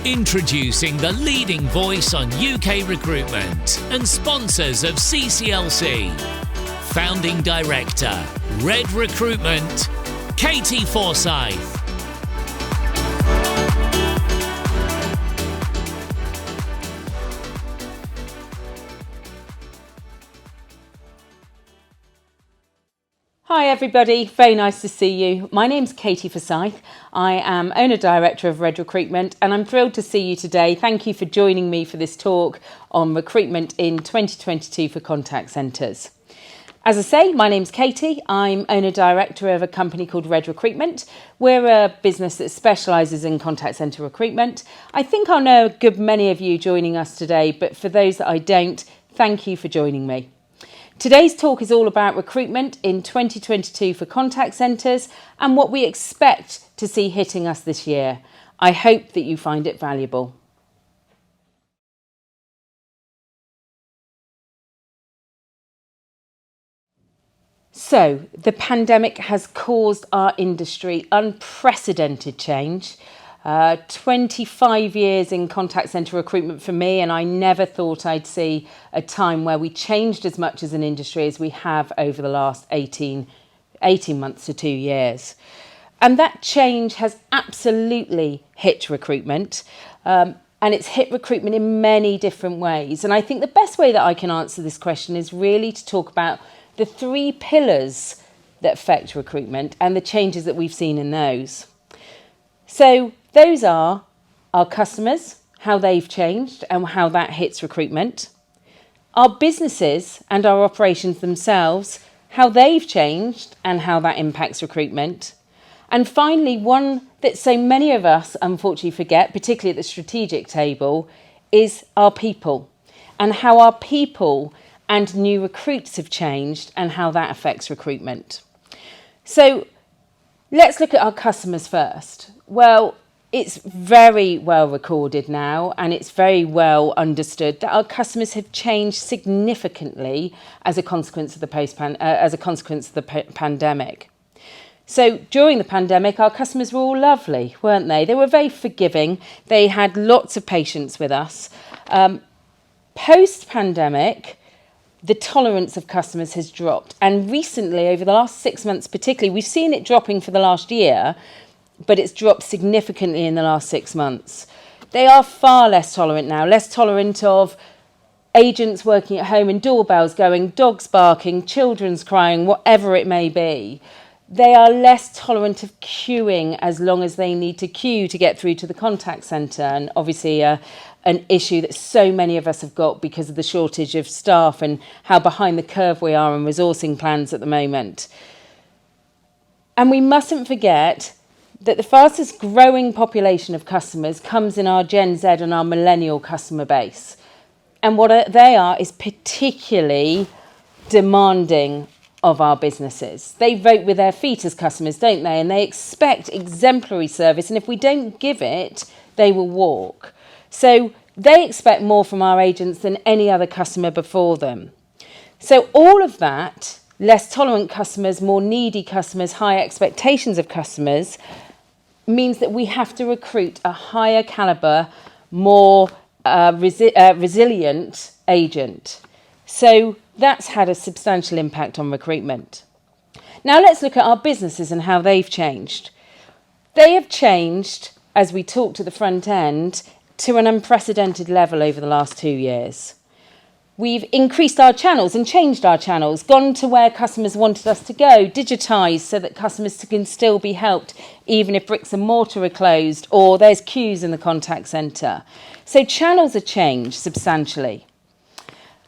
Introducing the leading voice on UK recruitment and sponsors of CCLC. Founding Director, Red Recruitment, Katy Forsyth. Hi everybody, very nice to see you. My name's Katy Forsyth. I am Owner-Director of Red Recruitment and I'm thrilled to see you today. Thank you for joining me for this talk on recruitment in 2022 for contact centres. As I say, my name's Katy. I'm Owner-Director of a company called Red Recruitment. We're a business that specialises in contact centre recruitment. I think I'll know a good many of you joining us today, but for those that I don't, thank you for joining me. Today's talk is all about recruitment in 2022 for contact centres and what we expect to see hitting us this year. I hope that you find it valuable. So, the pandemic has caused our industry unprecedented change. 25 years in contact centre recruitment for me, and I never thought I'd see a time where we changed as much as an industry as we have over the last 18 months to 2 years. And that change has absolutely hit recruitment, and it's hit recruitment in many different ways. And I think the best way that I can answer this question is really to talk about the 3 pillars that affect recruitment and the changes that we've seen in those. So those are our customers, how they've changed and how that hits recruitment. Our businesses and our operations themselves, how they've changed and how that impacts recruitment. And finally, one that so many of us unfortunately forget, particularly at the strategic table, is our people and how our people and new recruits have changed and how that affects recruitment. So let's look at our customers first. Well, it's very well recorded now and it's very well understood that our customers have changed significantly as a consequence of the pandemic. So during the pandemic, our customers were all lovely, weren't they? They were very forgiving. They had lots of patience with us. Post-pandemic, the tolerance of customers has dropped. And recently, over the last 6 months particularly, we've seen it dropping for the last year, but it's dropped significantly in the last 6 months. They are far less tolerant now, less tolerant of agents working at home and doorbells going, dogs barking, children's crying, whatever it may be. They are less tolerant of queuing as long as they need to queue to get through to the contact centre, and obviously an issue that so many of us have got because of the shortage of staff and how behind the curve we are on resourcing plans at the moment. And we mustn't forget that the fastest growing population of customers comes in our Gen Z and our millennial customer base. And what they are is particularly demanding of our businesses. They vote with their feet as customers, don't they? And they expect exemplary service. And if we don't give it, they will walk. So they expect more from our agents than any other customer before them. So all of that, less tolerant customers, more needy customers, higher expectations of customers, means that we have to recruit a higher calibre, more resilient agent. So that's had a substantial impact on recruitment. Now let's look at our businesses and how they've changed. They have changed, as we talked at the front end, to an unprecedented level over the last 2 years. We've increased our channels and changed our channels, gone to where customers wanted us to go, digitised so that customers can still be helped even if bricks and mortar are closed or there's queues in the contact centre. So channels have changed substantially.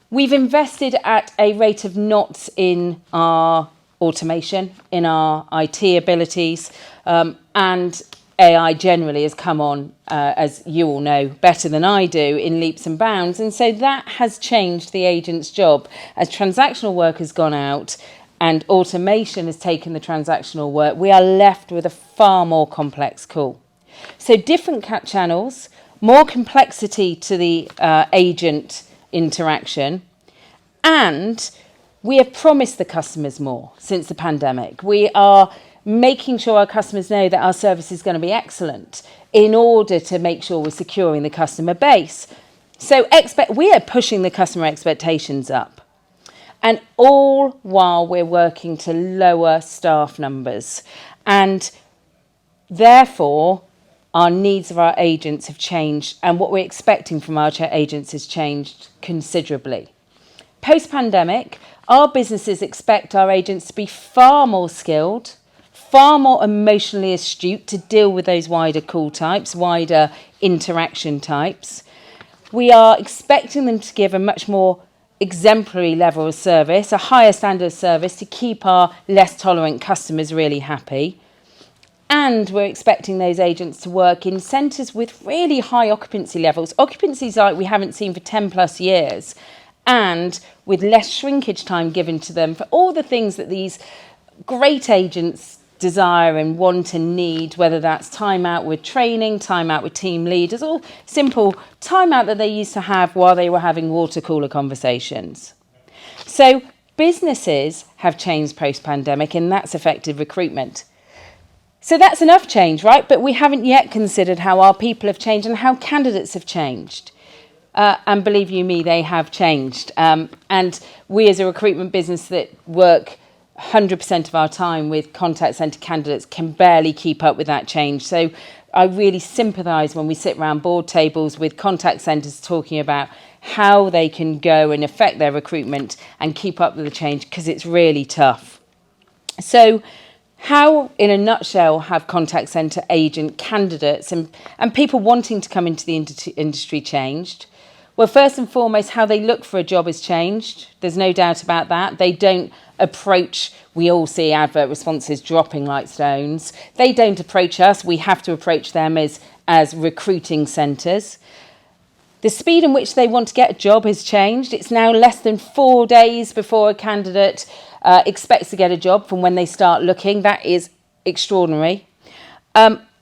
We've invested at a rate of knots in our automation, in our IT abilities, and AI generally has come on, as you all know, better than I do, in leaps and bounds. And so that has changed the agent's job. As transactional work has gone out and automation has taken the transactional work, we are left with a far more complex call. So different channels, more complexity to the agent interaction, and we have promised the customers more since the pandemic. We are making sure our customers know that our service is going to be excellent in order to make sure we're securing the customer base. So we are pushing the customer expectations up, and all while we're working to lower staff numbers. And therefore, our needs of our agents have changed, and what we're expecting from our agents has changed considerably. Post-pandemic, our businesses expect our agents to be far more skilled, far more emotionally astute to deal with those wider call types, wider interaction types. We are expecting them to give a much more exemplary level of service, a higher standard of service to keep our less tolerant customers really happy. And we're expecting those agents to work in centres with really high occupancy levels, occupancies like we haven't seen for 10 plus years, and with less shrinkage time given to them for all the things that these great agents desire and want and need, whether that's time out with training, time out with team leaders, all simple time out that they used to have while they were having water cooler conversations. So businesses have changed post-pandemic, and that's affected recruitment. So that's enough change, right? But we haven't yet considered how our people have changed and how candidates have changed. And believe you me, they have changed. And we as a recruitment business that work 100% of our time with contact centre candidates can barely keep up with that change. So I really sympathise when we sit around board tables with contact centres talking about how they can go and affect their recruitment and keep up with the change, because it's really tough. So how, in a nutshell, have contact centre agent candidates and people wanting to come into the industry changed? Well, first and foremost, how they look for a job has changed. There's no doubt about that. They don't approach, we all see advert responses dropping like stones. They don't approach us. We have to approach them as recruiting centres. The speed in which they want to get a job has changed. It's now less than 4 days before a candidate expects to get a job from when they start looking. That is extraordinary.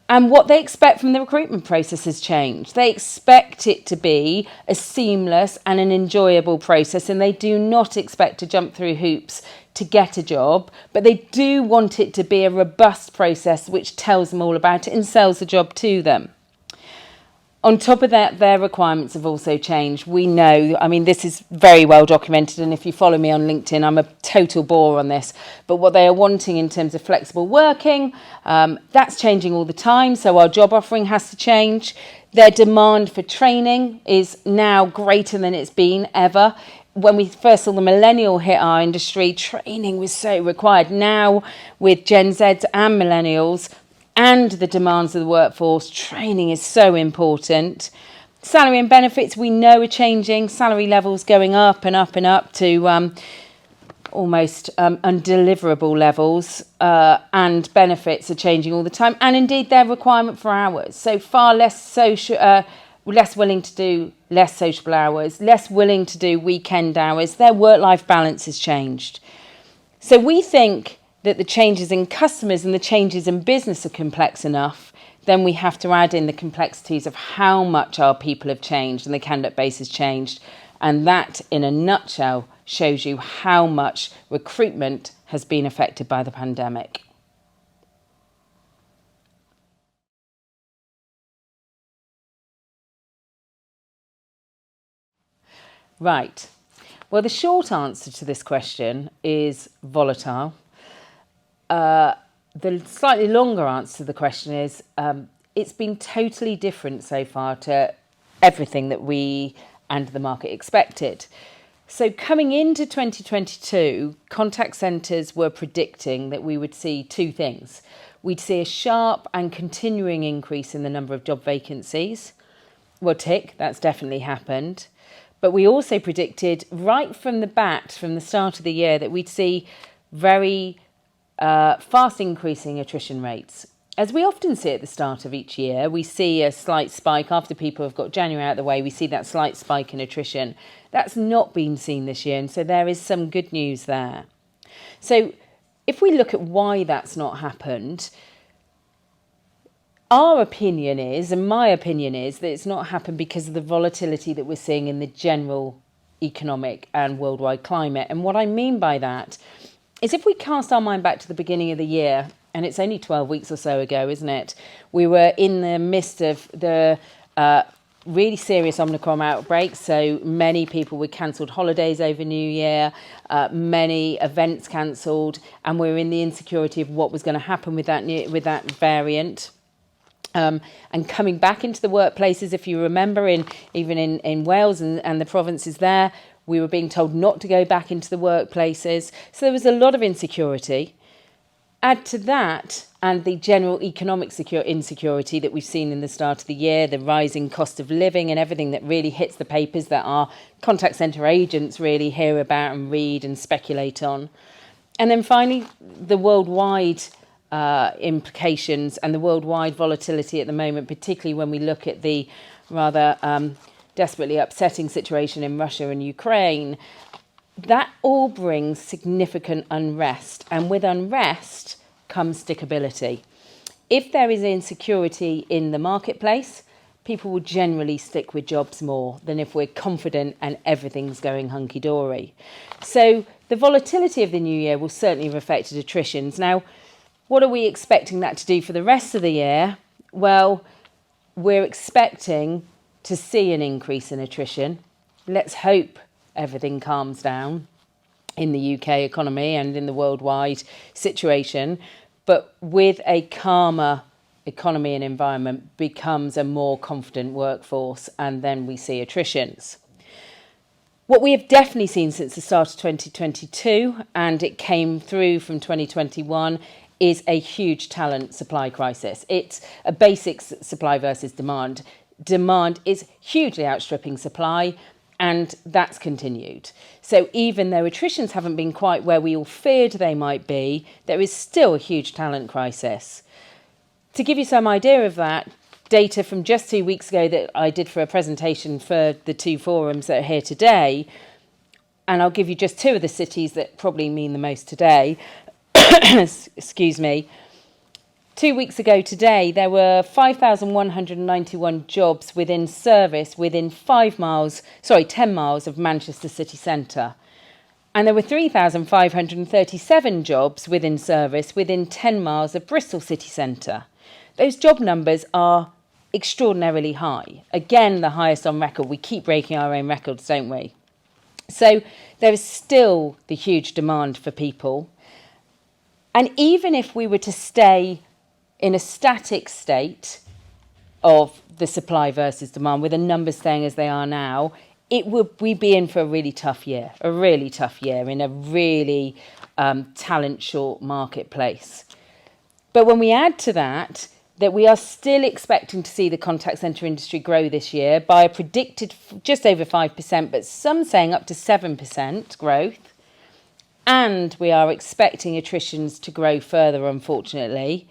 And what they expect from the recruitment process has changed. They expect it to be a seamless and an enjoyable process, and they do not expect to jump through hoops to get a job, but they do want it to be a robust process which tells them all about it and sells the job to them. On top of that, their requirements have also changed. We know, I mean, this is very well documented, and if you follow me on LinkedIn, I'm a total bore on this. But what they are wanting in terms of flexible working, that's changing all the time, so our job offering has to change. Their demand for training is now greater than it's been ever. When we first saw the millennial hit our industry, training was so required. Now, with Gen Zs and millennials, and the demands of the workforce, training is so important. Salary and benefits we know are changing. Salary levels going up and up and up to almost undeliverable levels, and benefits are changing all the time. And indeed their requirement for hours. So far less less willing to do less sociable hours, less willing to do weekend hours. Their work-life balance has changed. So we think that the changes in customers and the changes in business are complex enough, then we have to add in the complexities of how much our people have changed and the candidate base has changed. And that, in a nutshell, shows you how much recruitment has been affected by the pandemic. Right. Well, the short answer to this question is volatile. The slightly longer answer to the question is it's been totally different so far to everything that we and the market expected. So coming into 2022, contact centres were predicting that we would see two things. We'd see a sharp and continuing increase in the number of job vacancies. Well, tick, that's definitely happened. But we also predicted right from the start of the year, that we'd see very fast increasing attrition rates. As we often see at the start of each year, we see a slight spike after people have got January out of the way. We see that slight spike in attrition. That's not been seen this year, and so there is some good news there. So if we look at why that's not happened, our opinion is, and my opinion is, that it's not happened because of the volatility that we're seeing in the general economic and worldwide climate. And what I mean by that is, if we cast our mind back to the beginning of the year, and it's only 12 weeks or so ago, isn't it? We were in the midst of the really serious Omicron outbreak, so many people were cancelled holidays over New Year, many events cancelled, and we were in the insecurity of what was going to happen with that variant. And coming back into the workplaces, if you remember, even in Wales and the provinces there, we were being told not to go back into the workplaces. So there was a lot of insecurity. Add to that, and the general economic insecurity that we've seen in the start of the year, the rising cost of living and everything that really hits the papers that our contact centre agents really hear about and read and speculate on. And then finally, the worldwide implications and the worldwide volatility at the moment, particularly when we look at the rather desperately upsetting situation in Russia and Ukraine. That all brings significant unrest, and with unrest comes stickability. If there is insecurity in the marketplace, people will generally stick with jobs more than if we're confident and everything's going hunky-dory. So the volatility of the new year will certainly have affected attritions. Now, what are we expecting that to do for the rest of the year? Well, we're expecting to see an increase in attrition. Let's hope everything calms down in the UK economy and in the worldwide situation, but with a calmer economy and environment becomes a more confident workforce, and then we see attritions. What we have definitely seen since the start of 2022, and it came through from 2021, is a huge talent supply crisis. It's a basic supply versus demand. Demand is hugely outstripping supply, and that's continued. So even though attritions haven't been quite where we all feared they might be, there is still a huge talent crisis. To give you some idea of that, data from just 2 weeks ago that I did for a presentation for the two forums that are here today, and I'll give you just two of the cities that probably mean the most today. Excuse me. 2 weeks ago today, there were 5,191 jobs within service within 10 miles of Manchester city centre. And there were 3,537 jobs within service within 10 miles of Bristol city centre. Those job numbers are extraordinarily high. Again, the highest on record. We keep breaking our own records, don't we? So there is still the huge demand for people. And even if we were to stay in a static state of the supply versus demand, with the numbers staying as they are now, we'd be in for a really tough year in a really talent-short marketplace. But when we add to that we are still expecting to see the contact centre industry grow this year by a predicted just over 5%, but some saying up to 7% growth, and we are expecting attritions to grow further, unfortunately,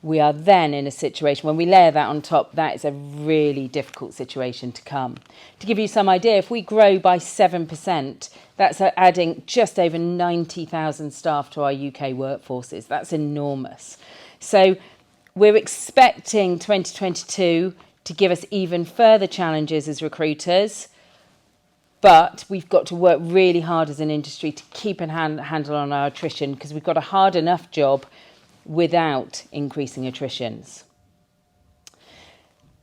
we are then in a situation, when we layer that on top, that is a really difficult situation to come. To give you some idea, if we grow by 7%, that's adding just over 90,000 staff to our UK workforces. That's enormous. So we're expecting 2022 to give us even further challenges as recruiters, but we've got to work really hard as an industry to keep a handle on our attrition, because we've got a hard enough job without increasing attritions.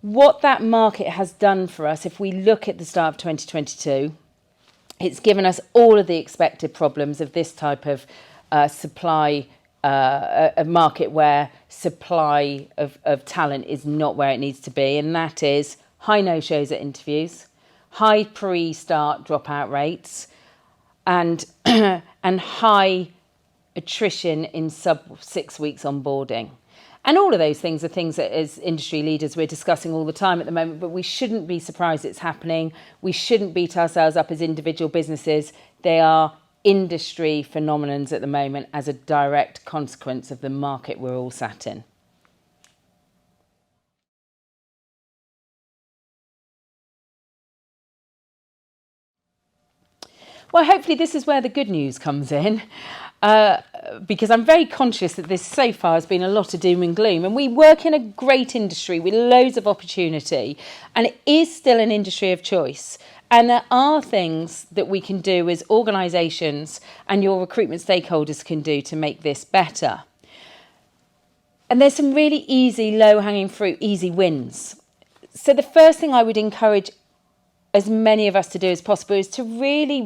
What that market has done for us, if we look at the start of 2022, it's given us all of the expected problems of this type of supply, a market where supply of talent is not where it needs to be, and that is high no-shows at interviews, high pre-start dropout rates, and high attrition in sub 6 weeks onboarding. And all of those things are things that as industry leaders we're discussing all the time at the moment, but we shouldn't be surprised it's happening. We shouldn't beat ourselves up as individual businesses. They are industry phenomenons at the moment as a direct consequence of the market we're all sat in. Well, hopefully this is where the good news comes in, because I'm very conscious that this so far has been a lot of doom and gloom, and we work in a great industry with loads of opportunity, and it is still an industry of choice. And there are things that we can do as organisations and your recruitment stakeholders can do to make this better. And there's some really easy, low-hanging fruit, easy wins. So the first thing I would encourage as many of us to do as possible is to really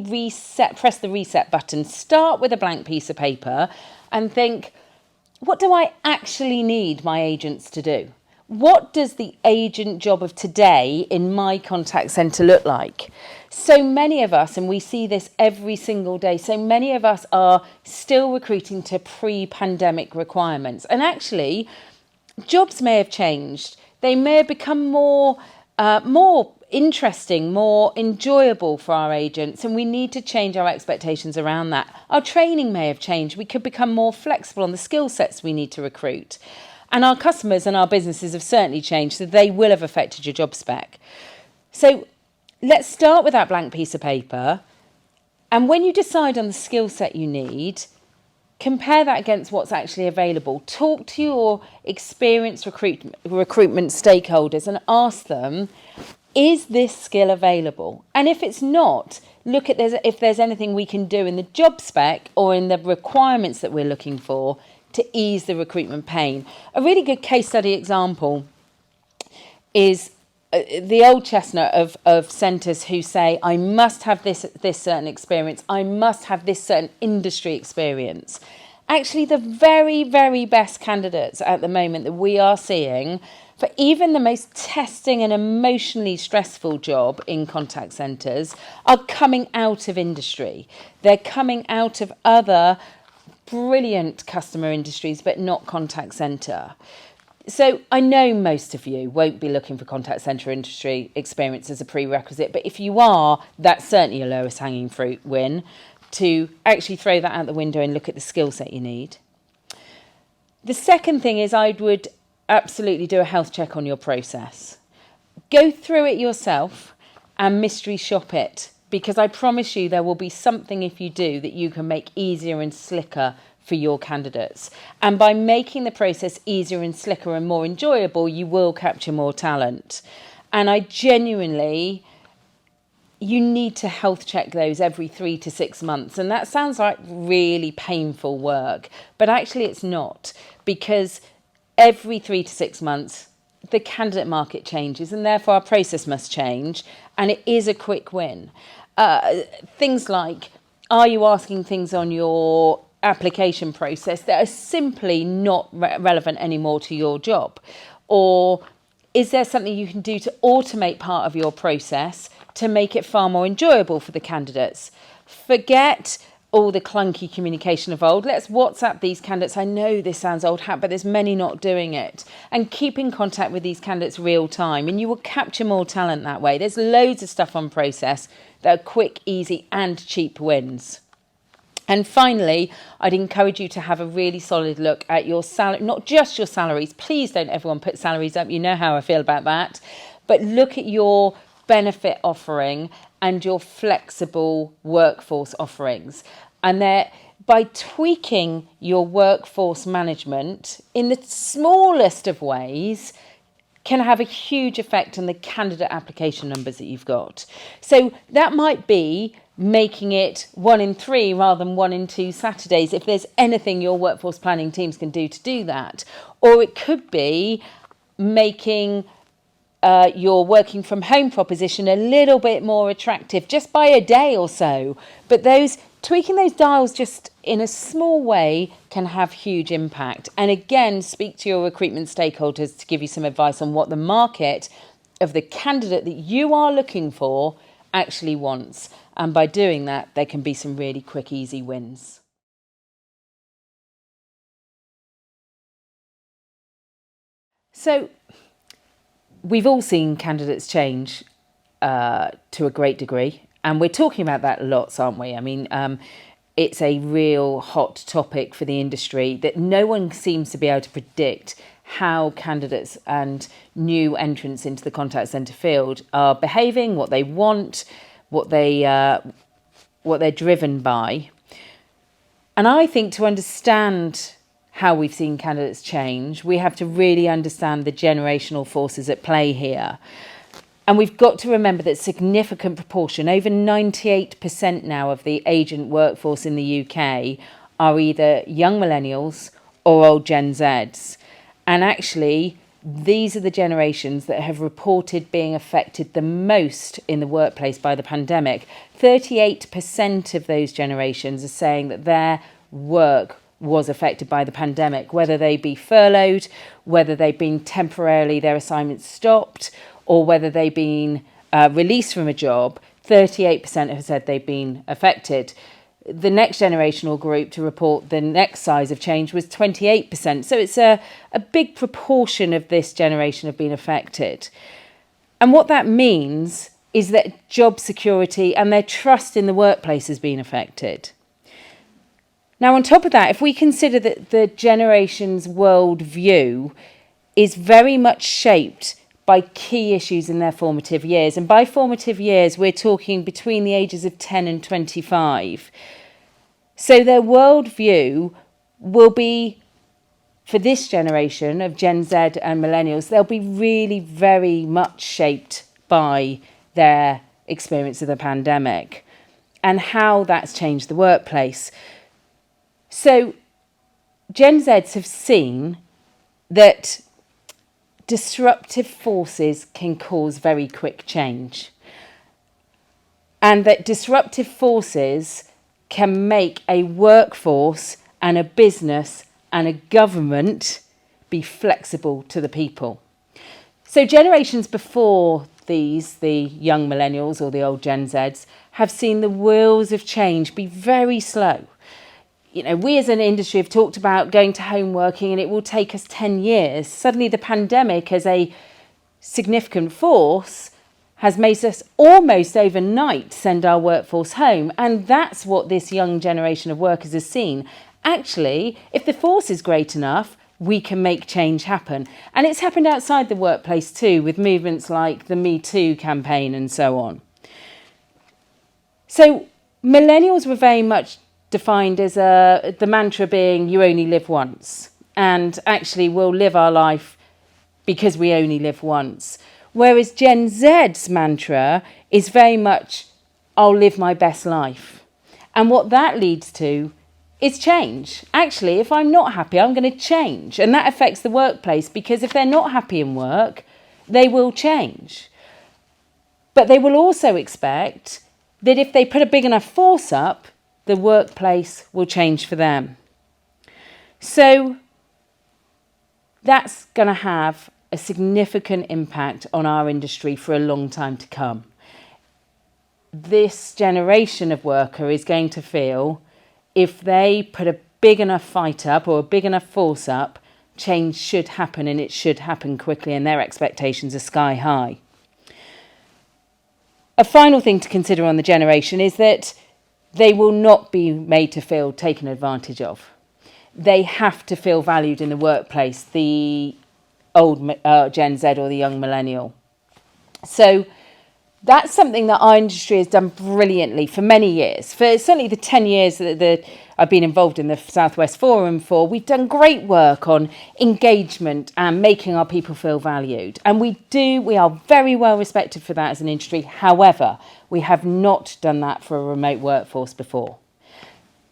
press the reset button. Start with a blank piece of paper and think, what do I actually need my agents to do? What does the agent job of today in my contact centre look like? So many of us, and we see this every single day, so many of us are still recruiting to pre-pandemic requirements. And actually, jobs may have changed. They may have become more interesting, more enjoyable for our agents, and we need to change our expectations around that. Our training may have changed. We could become more flexible on the skill sets we need to recruit. And our customers and our businesses have certainly changed, so they will have affected your job spec. So let's start with that blank piece of paper. And when you decide on the skill set you need, compare that against what's actually available. Talk to your experienced recruitment stakeholders and ask them, is this skill available? And if it's not, look at if there's anything we can do in the job spec or in the requirements that we're looking for to ease the recruitment pain. A really good case study example is the old chestnut of centres who say, I must have this certain experience, I must have this certain industry experience. Actually, the very, very best candidates at the moment that we are seeing for even the most testing and emotionally stressful job in contact centres are coming out of industry. They're coming out of other brilliant customer industries, but not contact centre. So I know most of you won't be looking for contact centre industry experience as a prerequisite, but if you are, that's certainly a lowest hanging fruit win to actually throw that out the window and look at the skill set you need. The second thing is I would absolutely do a health check on your process. Go through it yourself and mystery shop it, because I promise you there will be something if you do that you can make easier and slicker for your candidates. And by making the process easier and slicker and more enjoyable, you will capture more talent. And I genuinely, you need to health check those every 3 to 6 months. And that sounds like really painful work, but actually it's not, because every 3 to 6 months, the candidate market changes and therefore our process must change. And it is a quick win. Things like, are you asking things on your application process that are simply not relevant anymore to your job? Or is there something you can do to automate part of your process to make it far more enjoyable for the candidates? Forget all the clunky communication of old. Let's WhatsApp these candidates. I know this sounds old hat, but there's many not doing it. And keep in contact with these candidates real time, and you will capture more talent that way. There's loads of stuff on process that are quick, easy and cheap wins. And finally, I'd encourage you to have a really solid look at your salary, not just your salaries. Please don't everyone put salaries up. You know how I feel about that. But look at your benefit offering and your flexible workforce offerings. And by tweaking your workforce management in the smallest of ways can have a huge effect on the candidate application numbers that you've got. So that might be making it 1 in 3 rather than 1 in 2 Saturdays, if there's anything your workforce planning teams can do to do that. Or it could be making your working from home proposition a little bit more attractive just by a day or so. But tweaking those dials just in a small way can have huge impact. And again, speak to your recruitment stakeholders to give you some advice on what the market of the candidate that you are looking for actually wants. And by doing that, there can be some really quick, easy wins. So we've all seen candidates change to a great degree. And we're talking about that lots, aren't we? I mean, it's a real hot topic for the industry that no one seems to be able to predict how candidates and new entrants into the contact centre field are behaving, what they want, what they're driven by. And I think to understand how we've seen candidates change, we have to really understand the generational forces at play here. And we've got to remember that significant proportion, over 98% now of the agent workforce in the UK are either young millennials or old Gen Zs. And actually, these are the generations that have reported being affected the most in the workplace by the pandemic. 38% of those generations are saying that their work was affected by the pandemic, whether they be furloughed, whether they've been temporarily, their assignments stopped, or whether they've been released from a job. 38% have said they've been affected. The next generational group to report the next size of change was 28%. So it's a big proportion of this generation have been affected. And what that means is that job security and their trust in the workplace has been affected. Now, on top of that, if we consider that the generation's worldview is very much shaped by key issues in their formative years, and by formative years, we're talking between the ages of 10 and 25. So their worldview will be, for this generation of Gen Z and millennials, they'll be really very much shaped by their experience of the pandemic and how that's changed the workplace. So Gen Zs have seen that disruptive forces can cause very quick change, and that disruptive forces can make a workforce and a business and a government be flexible to the people. So generations before these, the young millennials or the old Gen Zs, have seen the wheels of change be very slow. You know, we as an industry have talked about going to home working and it will take us 10 years. Suddenly the pandemic as a significant force has made us almost overnight send our workforce home. And that's what this young generation of workers has seen. Actually, if the force is great enough, we can make change happen. And it's happened outside the workplace too, with movements like the Me Too campaign and so on. So millennials were very much defined as the mantra being you only live once, and actually we'll live our life because we only live once. Whereas Gen Z's mantra is very much I'll live my best life. And what that leads to is change. Actually, if I'm not happy, I'm going to change. And that affects the workplace, because if they're not happy in work, they will change. But they will also expect that if they put a big enough force up, the workplace will change for them. So that's going to have a significant impact on our industry for a long time to come. This generation of worker is going to feel if they put a big enough fight up or a big enough force up, change should happen, and it should happen quickly, and their expectations are sky high. A final thing to consider on the generation is that they will not be made to feel taken advantage of. They have to feel valued in the workplace, the old Gen Z or the young millennial. So that's something that our industry has done brilliantly for many years. For certainly the 10 years that I've been involved in the Southwest Forum for, we've done great work on engagement and making our people feel valued. And we are very well respected for that as an industry. However, we have not done that for a remote workforce before.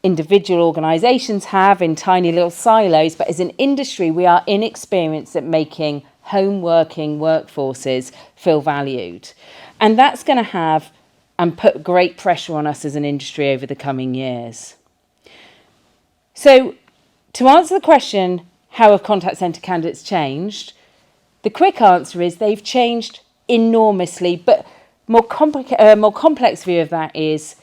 Individual organisations have in tiny little silos, but as an industry, we are inexperienced at making home working workforces feel valued. And that's going to have and put great pressure on us as an industry over the coming years. So to answer the question, how have contact centre candidates changed? The quick answer is they've changed enormously, but more complex view of that is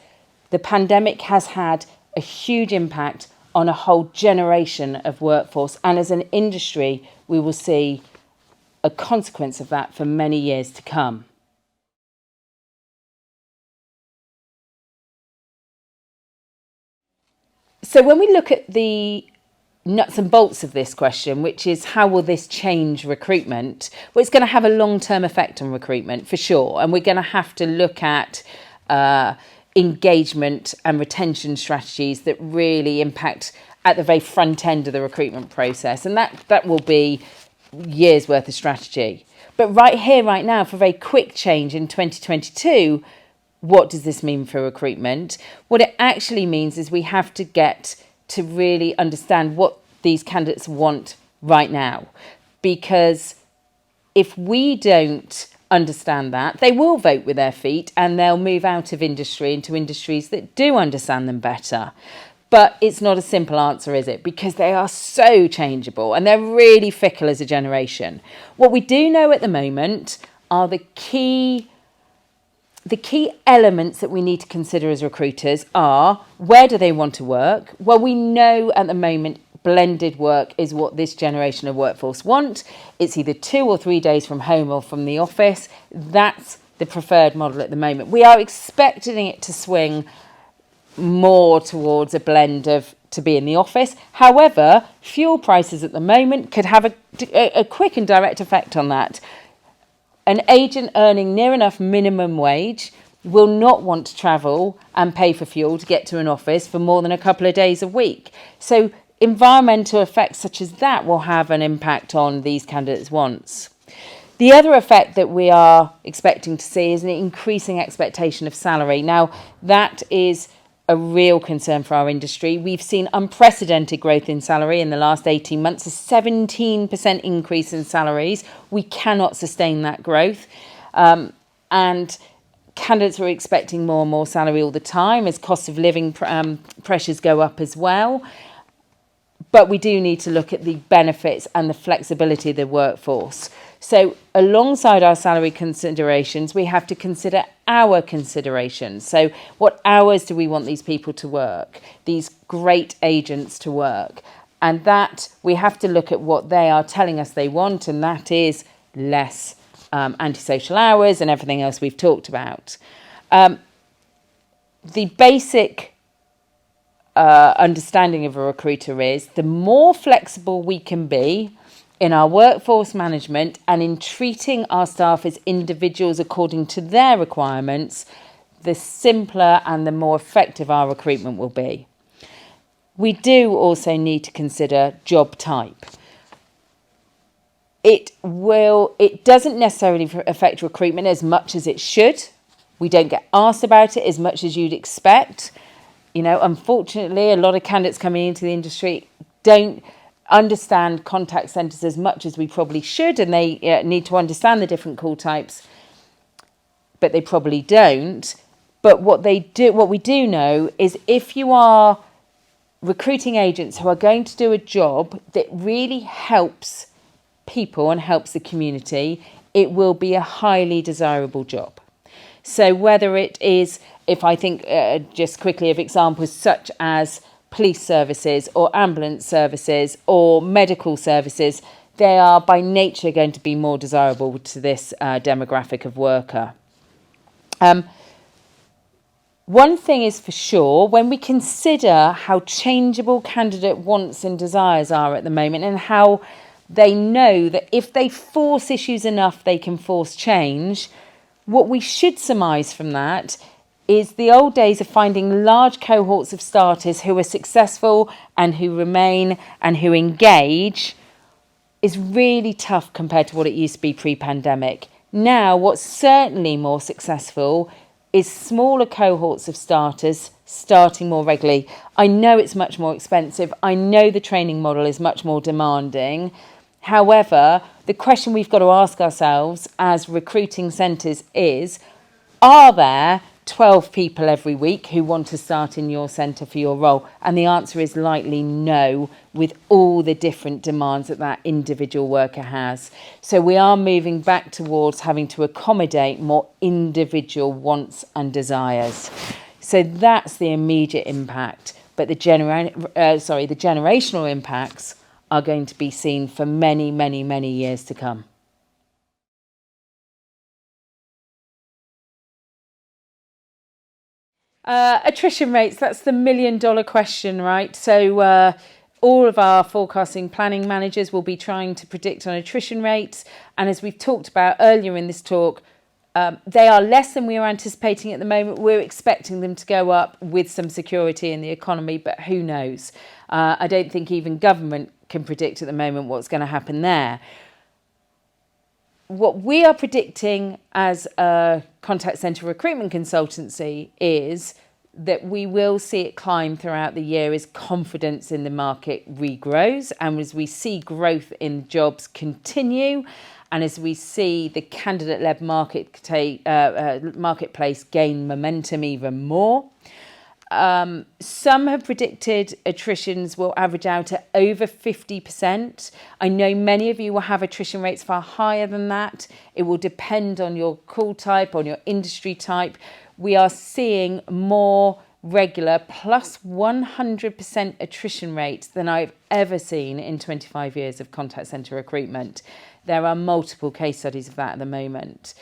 the pandemic has had a huge impact on a whole generation of workforce. And as an industry, we will see a consequence of that for many years to come. So when we look at the nuts and bolts of this question, which is how will this change recruitment? Well, it's going to have a long-term effect on recruitment for sure. And we're going to have to look at engagement and retention strategies that really impact at the very front end of the recruitment process. And that will be years worth of strategy. But right here, right now, for a very quick change in 2022, what does this mean for recruitment? What it actually means is we have to get to really understand what these candidates want right now. because if we don't understand that, they will vote with their feet and they'll move out of industry into industries that do understand them better. But it's not a simple answer, is it? Because they are so changeable and they're really fickle as a generation. What we do know at the moment are the key elements that we need to consider as recruiters are: where do they want to work? Well, we know at the moment blended work is what this generation of workforce want. It's either 2 or 3 days from home or from the office. That's the preferred model at the moment. We are expecting it to swing more towards a blend of to be in the office. However, fuel prices at the moment could have a quick and direct effect on that. An agent earning near enough minimum wage will not want to travel and pay for fuel to get to an office for more than a couple of days a week. So environmental effects such as that will have an impact on these candidates' wants. The other effect that we are expecting to see is an increasing expectation of salary. Now, that is a real concern for our industry. We've seen unprecedented growth in salary in the last 18 months, a 17% increase in salaries. We cannot sustain that growth. And candidates are expecting more and more salary all the time as cost of living pressures go up as well. But we do need to look at the benefits and the flexibility of the workforce. So alongside our salary considerations, we have to consider our considerations. So what hours do we want these people to work, these great agents to work? And that we have to look at what they are telling us they want, and that is less antisocial hours and everything else we've talked about. The basic understanding of a recruiter is the more flexible we can be in our workforce management and in treating our staff as individuals according to their requirements, the simpler and the more effective our recruitment will be. We do also need to consider job type. It doesn't necessarily affect recruitment as much as it should. We don't get asked about it as much as you'd expect. You know, unfortunately, a lot of candidates coming into the industry don't understand contact centres as much as we probably should, and they need to understand the different call types, but they probably don't. But what we do know is if you are recruiting agents who are going to do a job that really helps people and helps the community, it will be a highly desirable job. So whether it is, if I think just quickly of examples such as police services or ambulance services or medical services, they are by nature going to be more desirable to this demographic of worker. One thing is for sure, when we consider how changeable candidate wants and desires are at the moment, and how they know that if they force issues enough, they can force change, what we should surmise from that is the old days of finding large cohorts of starters who are successful and who remain and who engage is really tough compared to what it used to be pre-pandemic. Now, what's certainly more successful is smaller cohorts of starters starting more regularly. I know it's much more expensive. I know the training model is much more demanding. However, the question we've got to ask ourselves as recruiting centres is, are there 12 people every week who want to start in your centre for your role? And the answer is likely no, with all the different demands that individual worker has. So we are moving back towards having to accommodate more individual wants and desires. So that's the immediate impact. But the generational impacts are going to be seen for many, many, many years to come. Attrition rates, that's the $1 million question, right? So all of our forecasting planning managers will be trying to predict on attrition rates. And as we've talked about earlier in this talk, they are less than we are anticipating at the moment. We're expecting them to go up with some security in the economy, but who knows? I don't think even government can predict at the moment what's going to happen there. What we are predicting as a contact centre recruitment consultancy is that we will see it climb throughout the year as confidence in the market regrows, and as we see growth in jobs continue, and as we see the candidate-led marketplace gain momentum even more. Some have predicted attritions will average out at over 50%. I know many of you will have attrition rates far higher than that. It will depend on your call type, on your industry type. We are seeing more regular plus 100% attrition rates than I've ever seen in 25 years of contact centre recruitment. There are multiple case studies of that at the moment.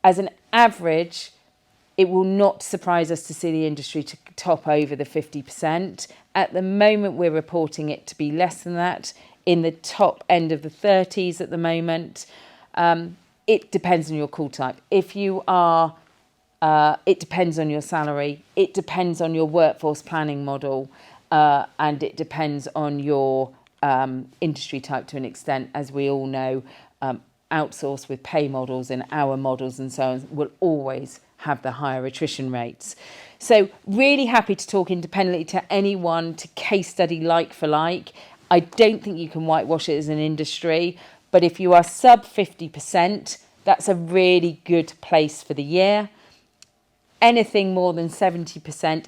As an average, it will not surprise us to see the industry to top over the 50%. At the moment, we're reporting it to be less than that, in the top end of the 30s at the moment. It depends on your call type. If you are, it depends on your salary, it depends on your workforce planning model, and it depends on your industry type to an extent. As we all know, outsource with pay models and hour models and so on will always have the higher attrition rates. So really happy to talk independently to anyone, to case study like for like. I don't think you can whitewash it as an industry, but if you are sub 50%, that's a really good place for the year. Anything more than 70%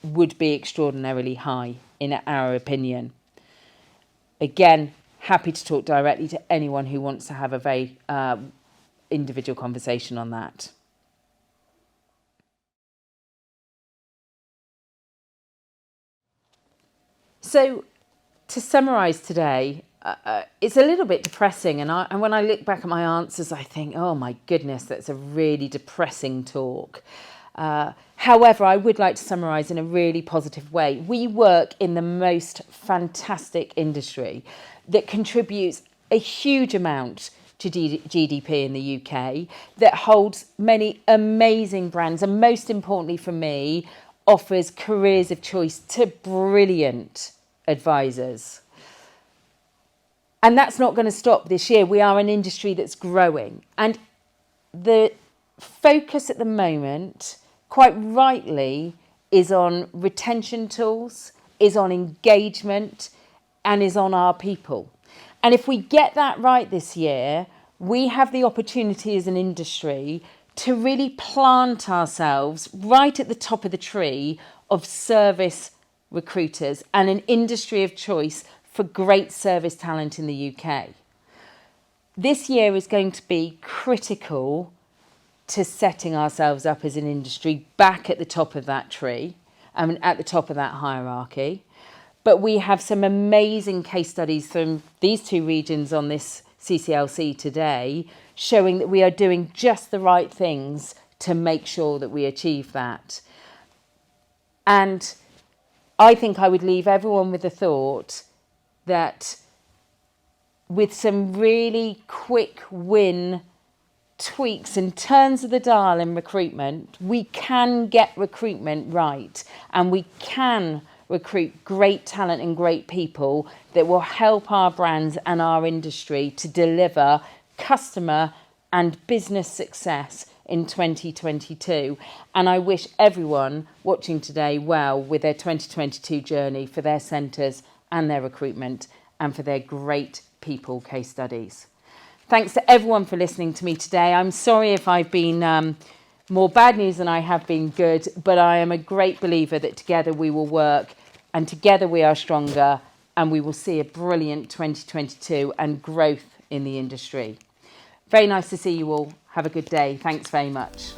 would be extraordinarily high, in our opinion. Again, happy to talk directly to anyone who wants to have a very individual conversation on that. So, to summarise today, it's a little bit depressing, and when I look back at my answers, I think, oh my goodness, that's a really depressing talk. However, I would like to summarise in a really positive way. We work in the most fantastic industry that contributes a huge amount to GDP in the UK, that holds many amazing brands, and most importantly for me, offers careers of choice to brilliant advisors. And that's not going to stop this year. We are an industry that's growing. And the focus at the moment, quite rightly, is on retention tools, is on engagement, and is on our people. And if we get that right this year, we have the opportunity as an industry to really plant ourselves right at the top of the tree of service recruiters and an industry of choice for great service talent in the UK. This year is going to be critical to setting ourselves up as an industry back at the top of that tree, at the top of that hierarchy. But we have some amazing case studies from these two regions on this CCLC today, showing that we are doing just the right things to make sure that we achieve that. And I think I would leave everyone with the thought that with some really quick win tweaks and turns of the dial in recruitment, we can get recruitment right, and we can recruit great talent and great people that will help our brands and our industry to deliver customer and business success in 2022. And I wish everyone watching today well with their 2022 journey for their centres and their recruitment and for their great people case studies. Thanks to everyone for listening to me today. I'm sorry if I've been more bad news than I have been good, but I am a great believer that together we will work, and together we are stronger, and we will see a brilliant 2022 and growth in the industry. Very nice to see you all. Have a good day. Thanks very much.